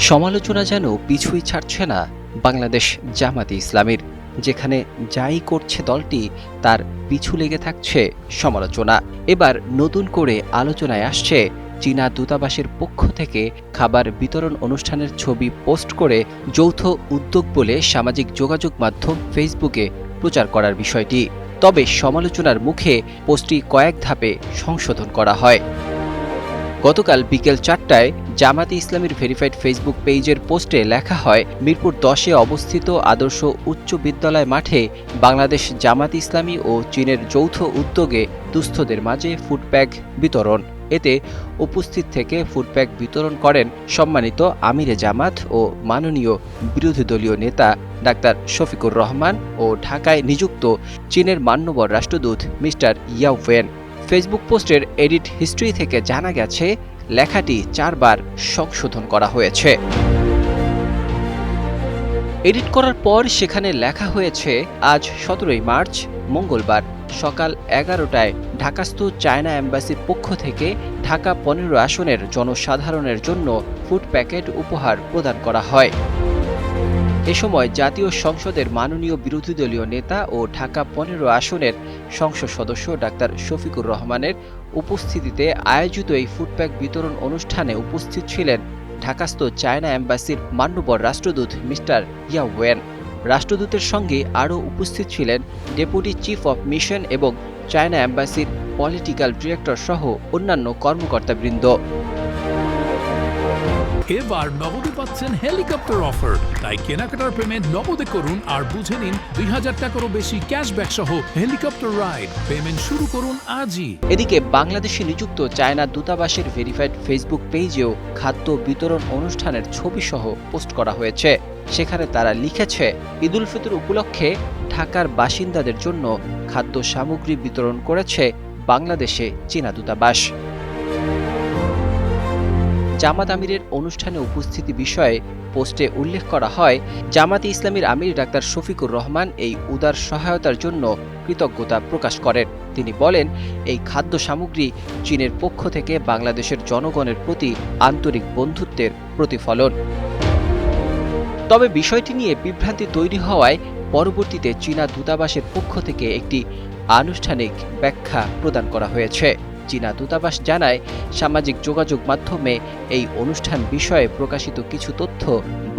সমালোচনা যেন পিছুই ছাড়ছে না বাংলাদেশ জামাতে ইসলামীর, যেখানে যাই করছে দলটি তার পিছু লেগে থাকছে সমালোচনা। এবার নতুন করে আলোচনায় আসছে চীনা দূতাবাসের পক্ষ থেকে খাবার বিতরণ অনুষ্ঠানের ছবি পোস্ট করে যৌথ উদ্যোগ বলে সামাজিক যোগাযোগ মাধ্যম ফেসবুকে প্রচার করার বিষয়টি। তবে সমালোচনার মুখে পোস্টটি কয়েক ধাপে সংশোধন করা হয়। গতকাল বিকেল ৪টায় জামাতে ইসলামীর ভেরিফাইড ফেসবুক পেজের পোস্টে লেখা হয়, মিরপুর ১০-এ অবস্থিত আদর্শ উচ্চ বিদ্যালয় মাঠে বাংলাদেশ জামাতে ইসলামী ও চীনের যৌথ উদ্যোগে দুস্থদের মাঝে ফুডপ্যাক বিতরণ। এতে উপস্থিত থেকে ফুডপ্যাক বিতরণ করেন সম্মানিত আমিরে জামাত ও মাননীয় বিরোধী দলীয় নেতা ডাক্তার শফিকুর রহমান ও ঢাকায় নিযুক্ত চীনের মান্যবর রাষ্ট্রদূত মিস্টার ইয়াও ওয়েন। ফেসবুক পোস্টের এডিট হিস্ট্রি থেকে জানা গেছে, লেখাটি ৪ বার সংশোধন করা হয়েছে। এডিট করার পর সেখানে লেখা হয়েছে, আজ ১৭ই মার্চ মঙ্গলবার সকাল ১১টায় ঢাকাস্থ চায়না এম্বাসির পক্ষ থেকে ঢাকা ১৫ আসনের জনসাধারণের জন্য ফুড প্যাকেট উপহার প্রদান করা হয়। এ সময় জাতীয় সংসদের মাননীয় বিরোধী দলীয় নেতা ও ঢাকা ১৫ আসনের সংসদ সদস্য ডাক্তার শফিকুর রহমানের উপস্থিতিতে আয়োজিত এই ফুডপ্যাক বিতরণ অনুষ্ঠানে উপস্থিত ছিলেন ঢাকাস্থ চায়না এম্বাসির মান্যবর রাষ্ট্রদূত মিস্টার ইয়াও ওয়েন। রাষ্ট্রদূতের সঙ্গে আরও উপস্থিত ছিলেন ডেপুটি চিফ অব মিশন এবং চায়না এম্বাসির পলিটিক্যাল ডিরেক্টর সহ অন্যান্য কর্মকর্তাবৃন্দ। এবার নগদে পাচ্ছেন হেলিকপ্টার অফার, তাই কেনাকাটার পেমেন্ট নগদে করুন আর বুঝে নিন ২০০০ টাকারও বেশি ক্যাশব্যাক সহ হেলিকপ্টার রাইড। পেমেন্ট শুরু করুন আজই। এদিকে বাংলাদেশে নিযুক্ত চায়না দূতাবাসের ভেরিফাইড ফেসবুক পেজেও খাদ্য বিতরণ অনুষ্ঠানের ছবি সহ পোস্ট করা হয়েছে। সেখানে তারা লিখেছে, ঈদুল ফিতর উপলক্ষে ঢাকার বাসিন্দাদের জন্য খাদ্য সামগ্রী বিতরণ করেছে বাংলাদেশে চীনা দূতাবাস। জামাত আমিরের অনুষ্ঠানে উপস্থিতি বিষয়ে পোস্টে উল্লেখ করা হয়, জামাতে ইসলামীর আমির ডাক্তার শফিকুর রহমান এই উদার সহায়তার জন্য কৃতজ্ঞতা প্রকাশ করেন। তিনি বলেন, এই খাদ্য সামগ্রী চীনের পক্ষ থেকে বাংলাদেশের জনগণের প্রতি আন্তরিক বন্ধুত্বের প্রতিফলন। তবে বিষয়টি নিয়ে বিভ্রান্তি তৈরি হওয়ায় পরবর্তীতে চীনা দূতাবাসের পক্ষ থেকে একটি আনুষ্ঠানিক ব্যাখ্যা প্রদান করা হয়েছে। চীনা দূতাবাস জানায়, সামাজিক যোগাযোগ মাধ্যমে এই অনুষ্ঠান বিষয়ে প্রকাশিত কিছু তথ্য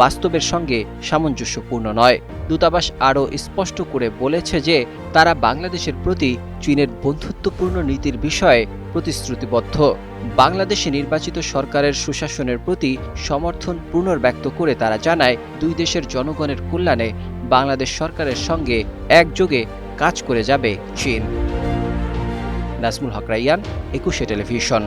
বাস্তবের সঙ্গে সামঞ্জস্যপূর্ণ নয়। দূতাবাস আরও স্পষ্ট করে বলেছে যে তারা বাংলাদেশের প্রতি চীনের বন্ধুত্বপূর্ণ নীতির বিষয়ে প্রতিশ্রুতিবদ্ধ। বাংলাদেশে নির্বাচিত সরকারের সুশাসনের প্রতি সমর্থন পুনর্ব্যক্ত করে তারা জানায়, দুই দেশের জনগণের কল্যাণে বাংলাদেশ সরকারের সঙ্গে একযোগে কাজ করে যাবে চীন। নাজমুল হক রাইয়ান, ২১শে টেলিভিশন।